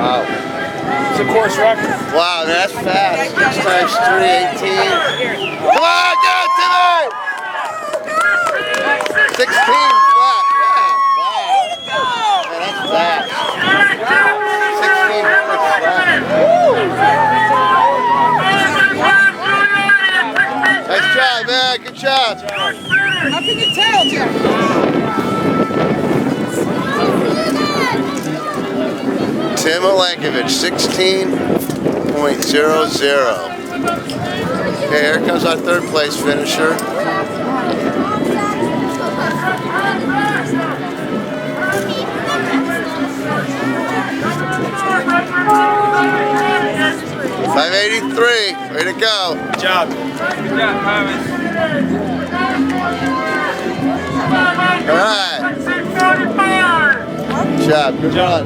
Wow. It's a course record. Wow, that's fast. 6 times 3, 18. Come on, go Timmy! 16 flat. Yeah. Wow. Man, that's fast. 16 flat. Nice job, man. Good job. How can you tell, Jeff? Tim Olenkovich, 16.00. Okay, here comes our third place finisher. $583. Way to go. Good job. Good job, Thomas. All right. Good job. Good run.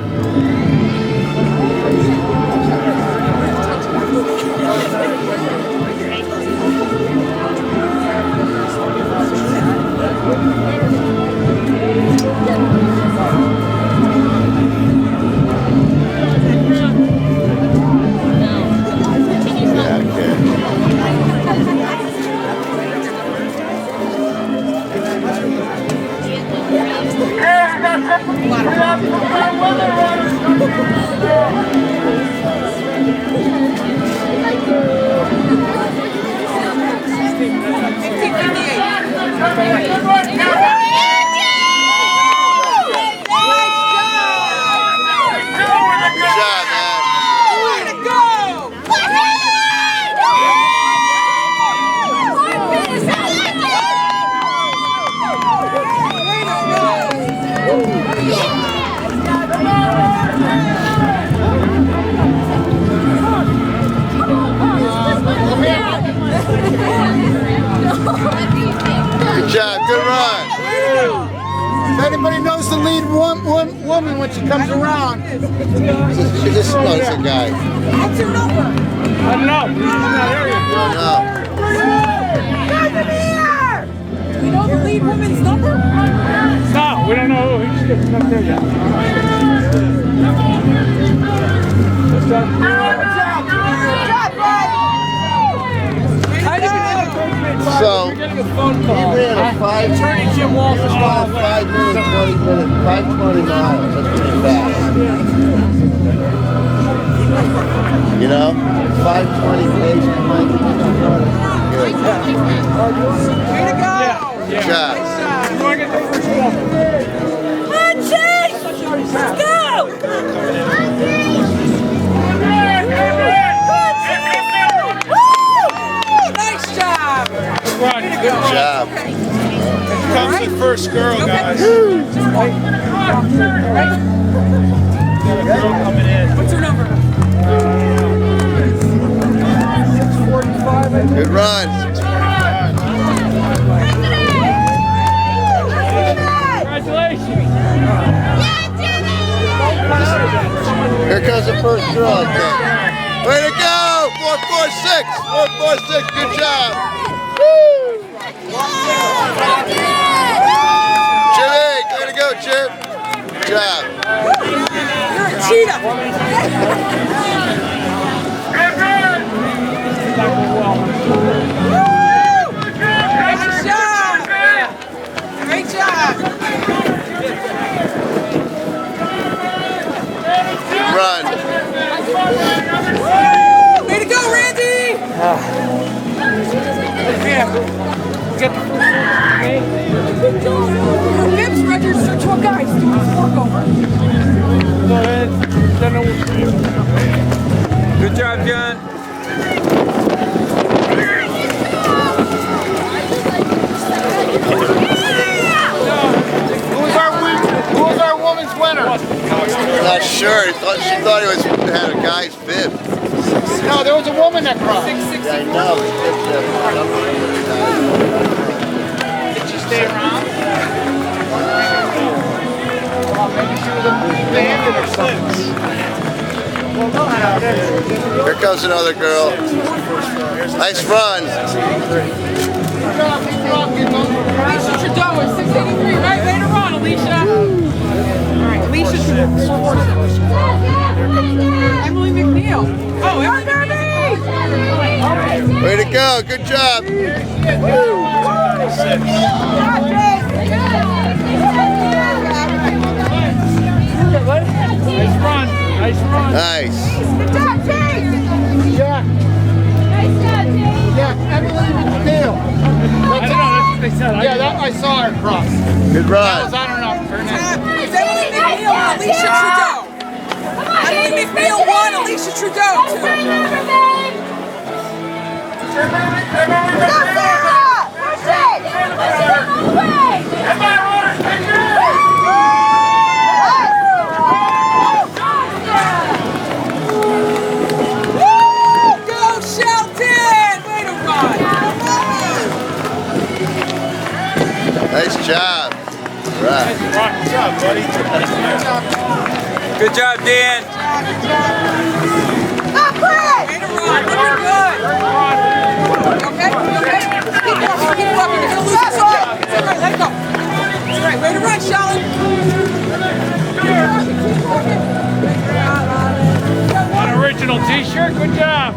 Good job, good run. If anybody knows the lead woman when she comes around. She just knows a guy. What's her number? I don't know. He's not here yet. No. We know the lead woman's number? No, we don't know who he is. He's not there yet. Good job. So, he ran a 5 minute, 20 miles. That's pretty fast. You know? 5:20 pace. Good. Way to go! Good job. You want to get the first one? Let's go! Nice job! Good job. Here comes the first girl, guys. Got a girl coming in. What's her number? 645. Good run. Congratulations. Here comes the first girl, I think. Way to go! 446! 446, good job! Woo! Jimmy, way to go, Jim! Good job. You're a cheetah! Nice job! Great job! Run. Way to go, Randy! Get the first one. Bibs registered to a guy doing his workover. Good job, John. Who was our woman's winner? I'm not sure. She thought he had a guy's bib. No, there was a woman that cried. Yeah, I know. Did she stay around? Well, maybe she was a bandit or something. Here comes another girl. Nice run. Alicia Trudeau is 683, right? Later on, Alicia. All right, Alicia's 446. go. Good job. Nice run. Nice run. Nice. Yeah. Yeah, Emily with the deal. I don't know. That's what they said. Yeah, that I saw her cross. Good That was, run. I don't know, her name. It's Emily McNeil and Alicia Trudeau. Emily McNeil won, Alicia Trudeau too. Go Shelton! Way to run! Nice job. Right. Good job, buddy. Good job, Dan. Way to run! Looking good! Okay? Okay? Keep walking, keep walking. You're gonna lose this one. It's alright, let it go. It's alright, way to run, Shelton! An original t-shirt. Good job.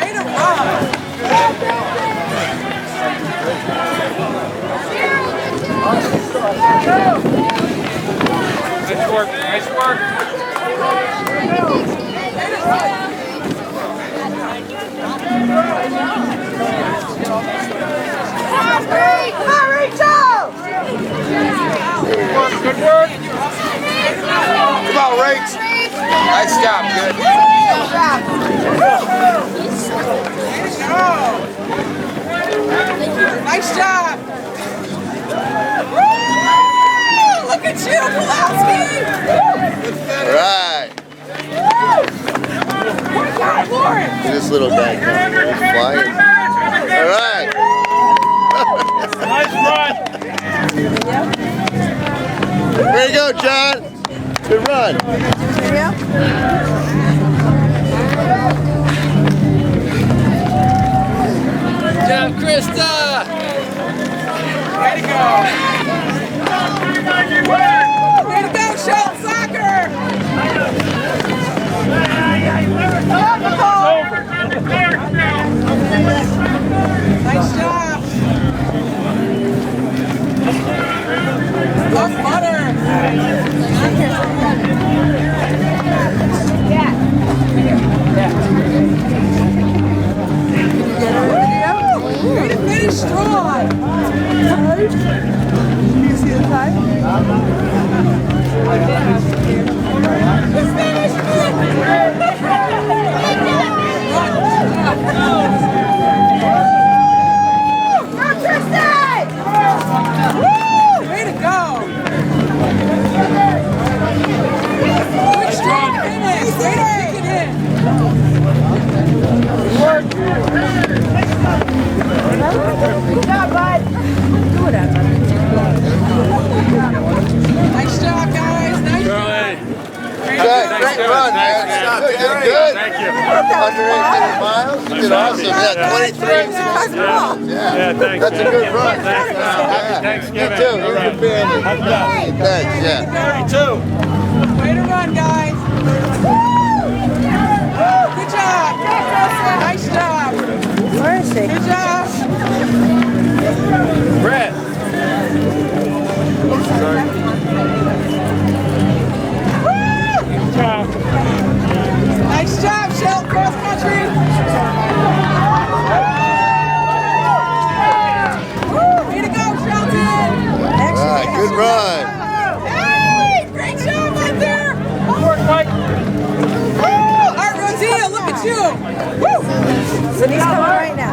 Way to run! Nice work. Nice work. Good work. Come on, Rach. Nice job, good. Nice job! Woo! Look at you, Pulaski! Right. Good job, Lauren! This little guy comes flying. All right. Nice run. Way to go, John. Good run. Good job, Krista. Way to go! Way to go, Shelton Soccer! Nice job! Love butter! Way to finish strong! You see the time? Way to go! Good strong finish! Way to kick it in! Good job, bud! Nice job, guys! Nice job! Great run, man. You did good. Thank you. Under 18 miles. You did awesome. Yeah, 23. Yeah, thanks. That's a good run. Thanks. Happy Thanksgiving. You too. You and your family. Thanks, yeah. You too. Way to run, guys! Good job! Nice job! Where is she? Good job! Brett. Good job. Nice job, Shelton, cross country! Way to go, Shelton! All right, good run. Hey, great job out there! Good work, Mike. All right, Rosia, look at you! Woo! Sydney's coming right now.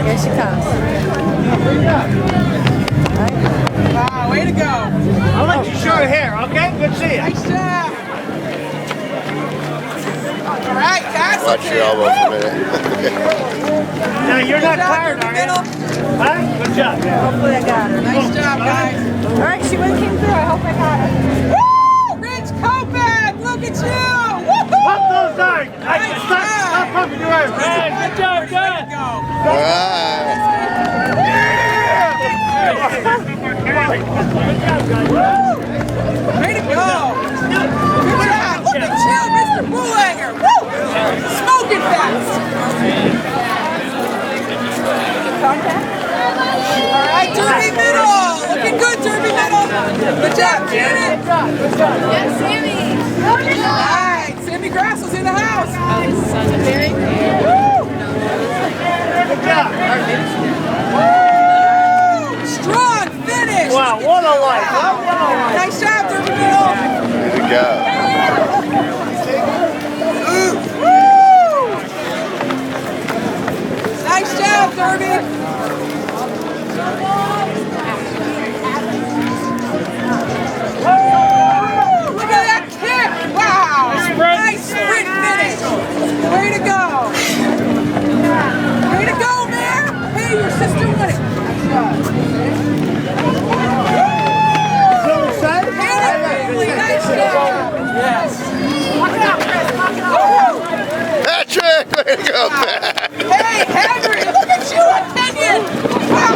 Here she comes. Wow, way to go! I'll let you show her hair, okay? Good to see you. Nice job! All right, guys. Watch your elbow for a minute. Now, you're Good not job, tired, are you? middle. Huh? Good job. Yeah. Hopefully I got her. Nice job, guys. All right, she went came through. I hope I got her. Woo! Rich Kopak, look at you! Woohoo! Pump those arms. Stop pumping your arms. Good job, good. Go. All right. Way to go! Good job! Look at you, Mr. Boulay! Good job, Janet. Yes, Sammy. All right, Sammy Grassel's in the house. Woo! Strong finish. Wow, what a life. Nice job, Derby. Way to go. Woo! Nice job, Derby. Look at that kick! Wow! Nice sprint finish! Way to go! Way to go, man! Hey, your sister won it! Hannah Bailey, nice job! Yes! Patrick, way to go, Pat. Hey, Henry, look at you, a Kenyan! Wow!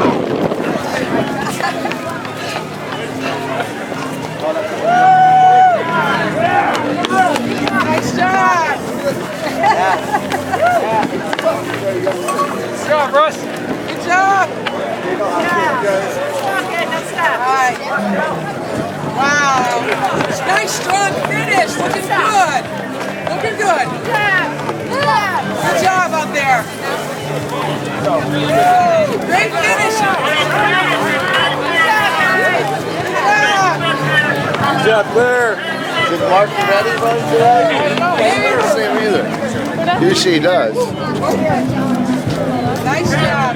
Nice job! Good job, Russ. Good job! Right. Wow! Nice strong finish! Looking good! Looking good! Good job out there! Great finish! Good job, Claire. Did Mark Ready run today? I don't see him either. Usually he does. Nice job!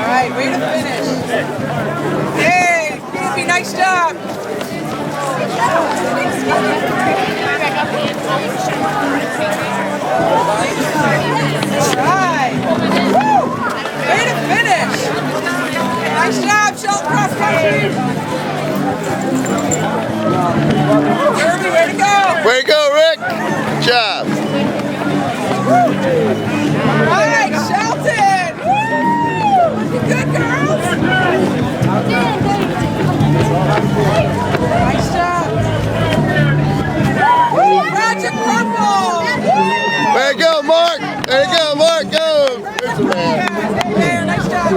Alright, way to finish! Hey, Phoebe, nice job! Alright! Woo! Way to finish! Nice job, Shelton Cross Country! Derby, way to go! Way to go, Rick. Good job. Alright, Shelton! Woo! Looking good, girls! Nice job! Woo! Project Purple! Way to go, Mark. Way to go, Mark. Go. Good man. There, nice job!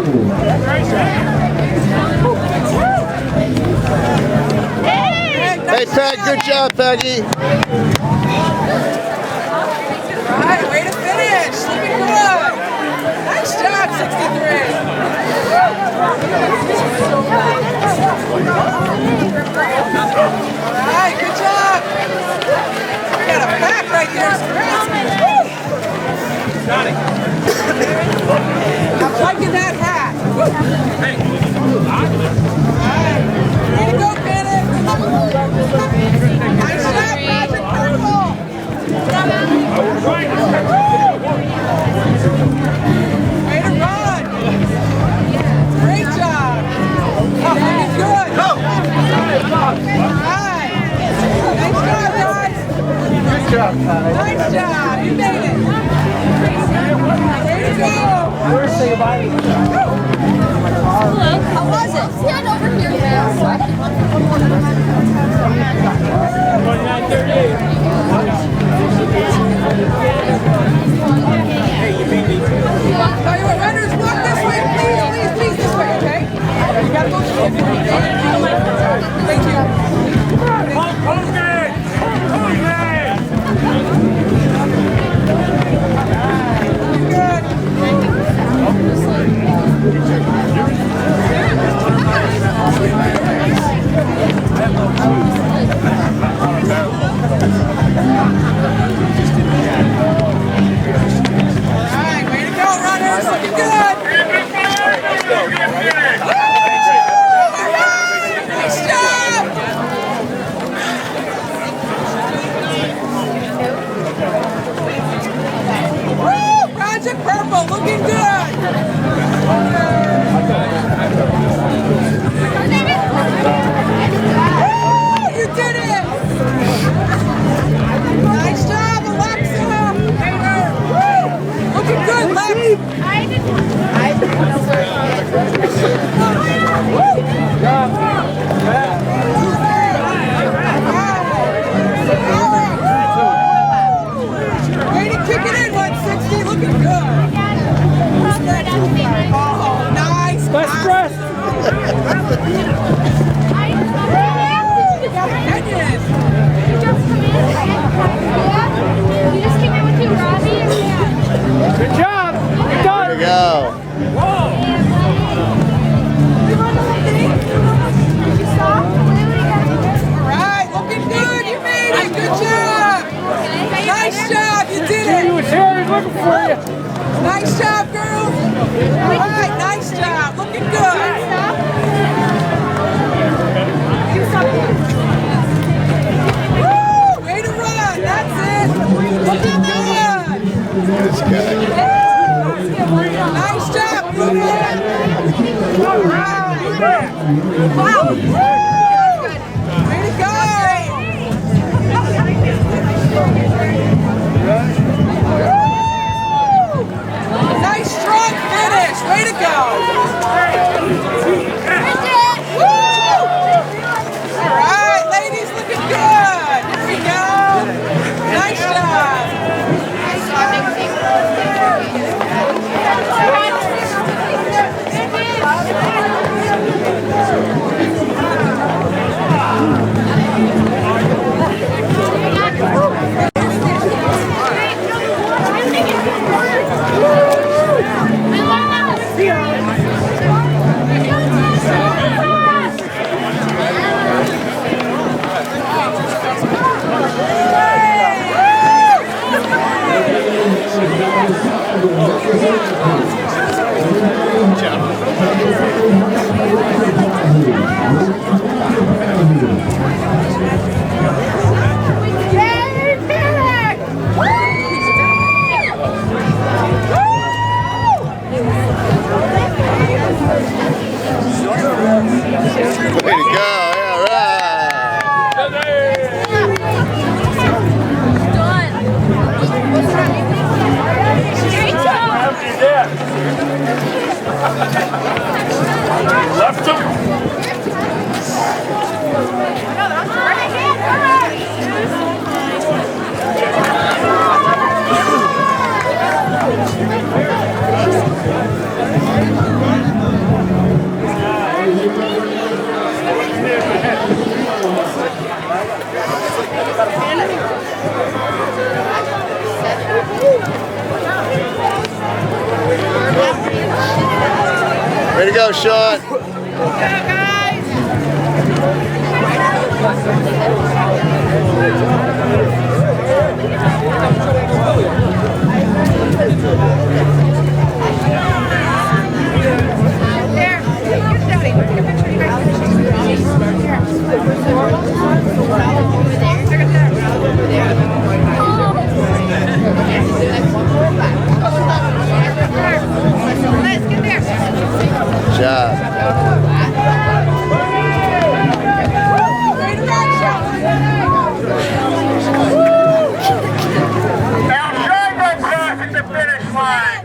Hey, Pat, good job, Peggy. Alright, way to finish! Looking good! Nice job, 63! Alright, good job! We got a pack right there. Woo! I'm liking that hat. Alright, way to go, Bennett! Nice job, Project Purple! Way to run! Great job! Looking good! Alright! Nice job, guys! Good job, Pat. Nice job! You made it! Way to go! First thing about it. Hello, how was it? Stand over here, man. 29:38. Tell you what, runners, walk this way, please this way, okay? You gotta go to the Thank you. Good. Alright, way to go, runners. Looking good. Nice job. Woo! Project Purple, looking good. Woo! You did it. Nice job, Alexa. Woo! Looking good, Lex. Way to kick it in, 160, looking good. Oh, nice. Less stress. You just came in with you, Robbie? Good job. You're done. There you go. Alright, looking good. You made it. Good job. Nice job. You did it. He was here. He's looking for you. Nice job, girls. Alright, nice job. Looking good. Woo! Way to run. That's it. Looking good. This guy. Nice job, Brooklyn. Alright. Wow. Way to go. Nice strong finish. Way to go. All right, ladies, looking good. Here we go. Nice job. Way to go. All right. Left him. Way to go, Sean. Good job. Crossing the finish line.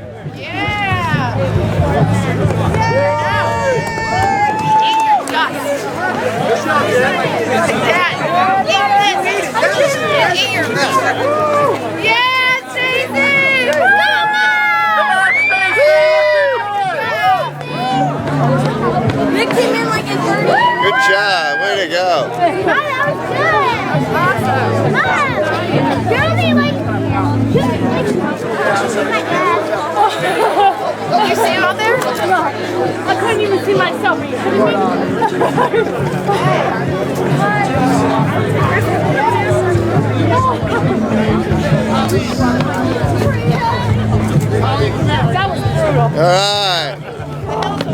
Good job. Way to go. You see it out there? I couldn't even see myself. Are you kidding me? That was brutal. All right.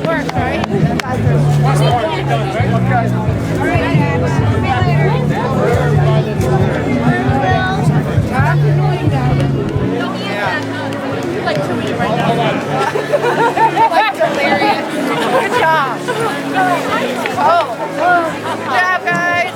Work, right? Like delirious. Good job. Oh. Good job, guys.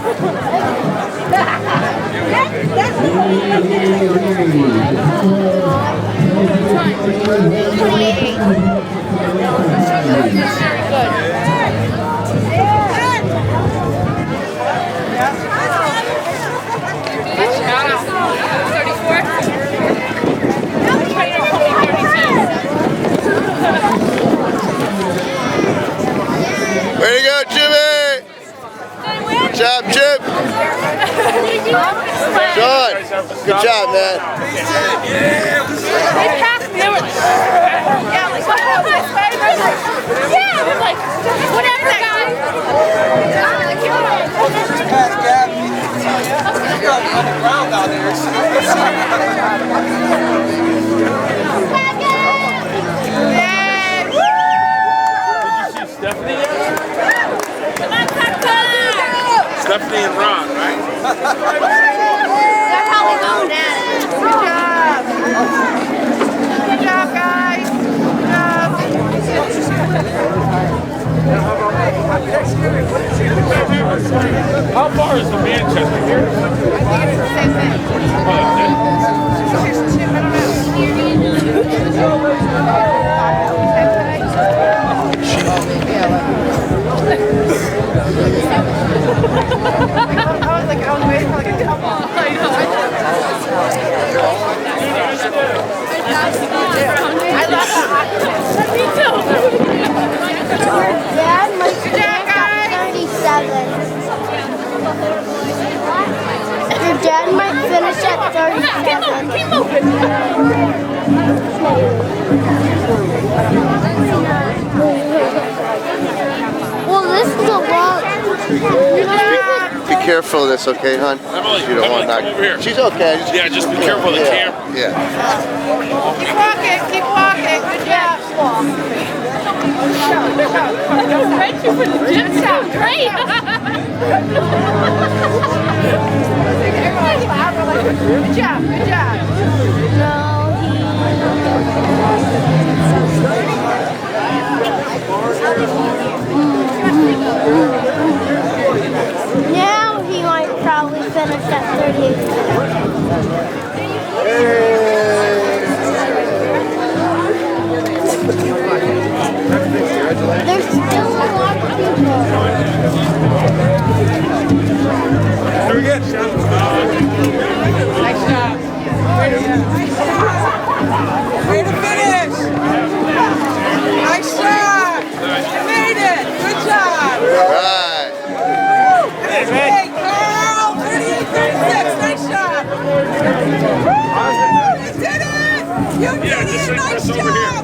Way to go, Jimmy! Good job, man. They passed me. They were like, yeah, like, what was this way? Yeah, they're like, whatever, guys. On the ground out there. Stephanie yet? Come on, Tucker. Stephanie and Ron, right? They're probably going at it. Good job. Good job, guys. Good job. How far is the Manchester here? I think it's the same thing. I was waiting for like a couple. I love the hockey. Me too. Dad might finish at 37. Your dad might finish at 37. Keep moving. Well, this is a lot. Be careful of this, okay, hon? You don't want to knock. Over here. She's okay. Yeah, just be careful of the camera. Yeah. Keep walking, keep walking. Good job. Thank you for the gym sound. Great. Good job, good job. No, now he might probably finish at 38. There's still a lot of people. Very good. Nice job. Way to finish. Nice job. You made it. Good job. Right. Hey, Carl. 38-36. Nice job. You did it. You did it. Nice job.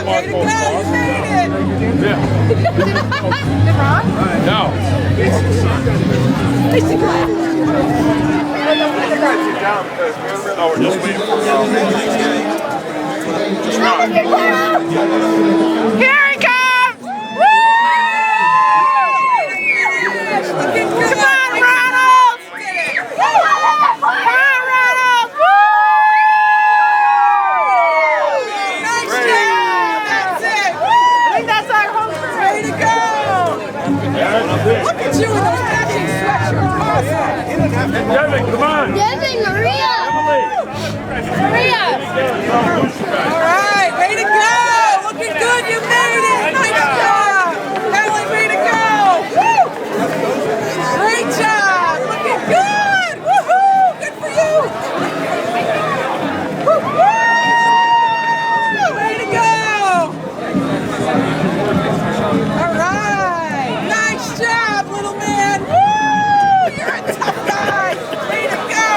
Way to go. You made it. No. Oh, we're just waiting for Here he comes! Woo! Come on, Ronald! Come on, Ronald! Woo! Nice job! That's it! I think that's our home crew. Way to go! Look at you in those matching sweatshirts. Awesome! Devin, come on. Devin, Maria! Maria. All right, way to go! Looking good, you made it! Nice job! Kelly, way to go! Woo! Great job! Looking good! Woohoo! Good for you! Woo-hoo! Way to go! All right! Nice job, little man! Woo! You're a tough guy! Way to go!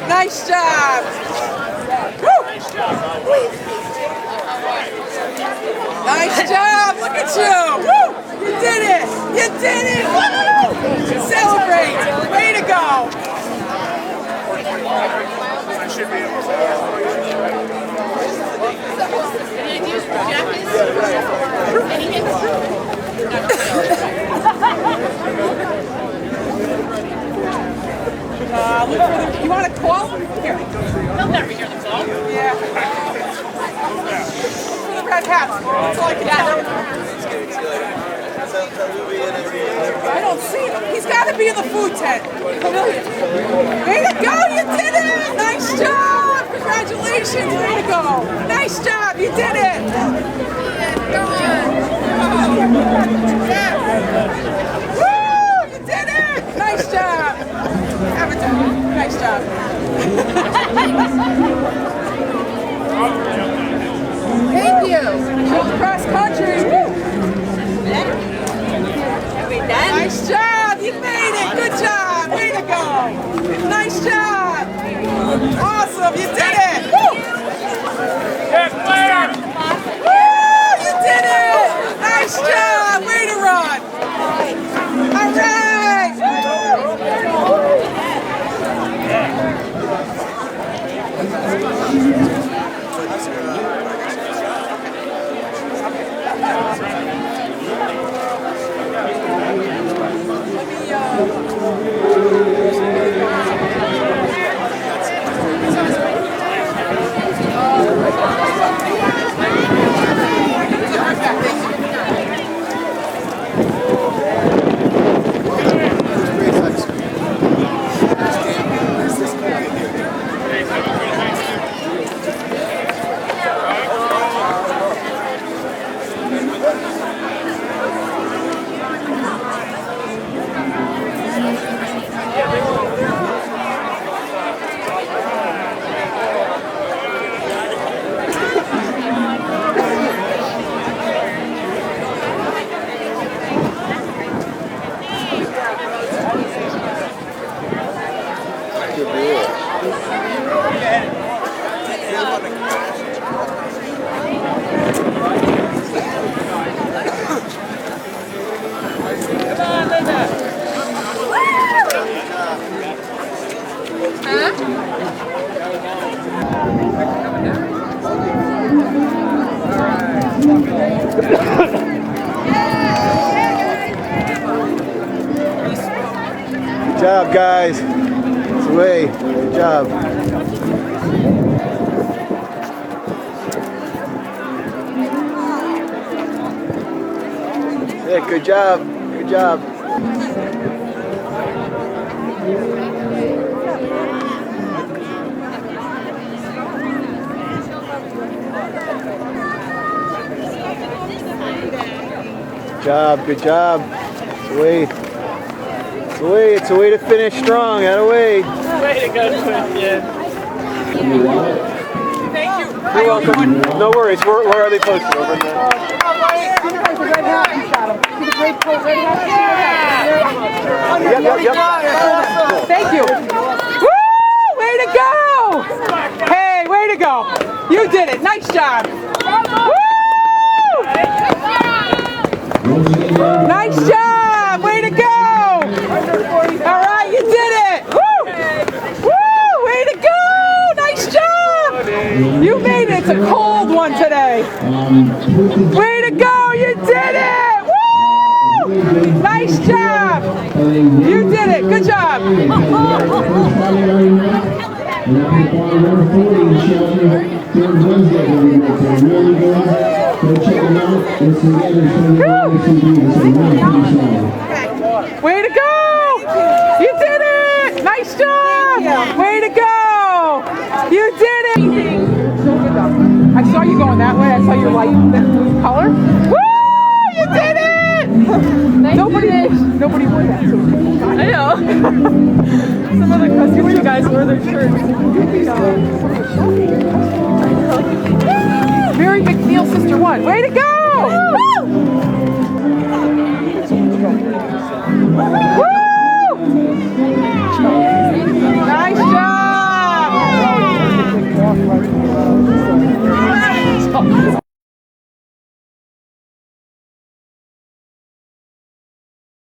Nice job! Woo! Nice job! Look at you! Woo! You did it! You did it! Woo! Celebrate! Way to go! You want to call him? Here. They'll never hear the phone. Yeah. For the red hats. That's all I can tell. I don't see him. He's got to be in the food tent. Pavilion. Way to go! You did it! Nice job! Congratulations! Way to go! Nice job! You did it! Go on! Yeah. Woo! You did it! Nice job! Avatar, nice job. Thank you. Cross country. job! You did it! Woo! Get clear! Woo! You did it! Nice job! Way to run! All right! Good job, guys. It's away. Good job. Yeah, good job. Good job. Good job. It's away. It's a way to finish strong. Out of way. Way to go, Christian. Thank you. You're welcome. No worries. Where are they posted? Over in there. Yep. Thank you. Woo! Way to go! Hey, way to go! You did it. Nice job. Woo! Nice job. Way to go! All right, you did it. Woo! Woo! Way to go! Nice job. You made it. It's a cold one today. Way to go! You did it. Woo! Nice job. You did it. Good job. Way to go! You did it! Nice job! Way to go! You did it! I saw you going that way. I saw your light color. Woo! You did it! Nobody wore that. I know. Some other customer guys wore their shirts. Mary McNeil, Sister 1. Way to go! Woo!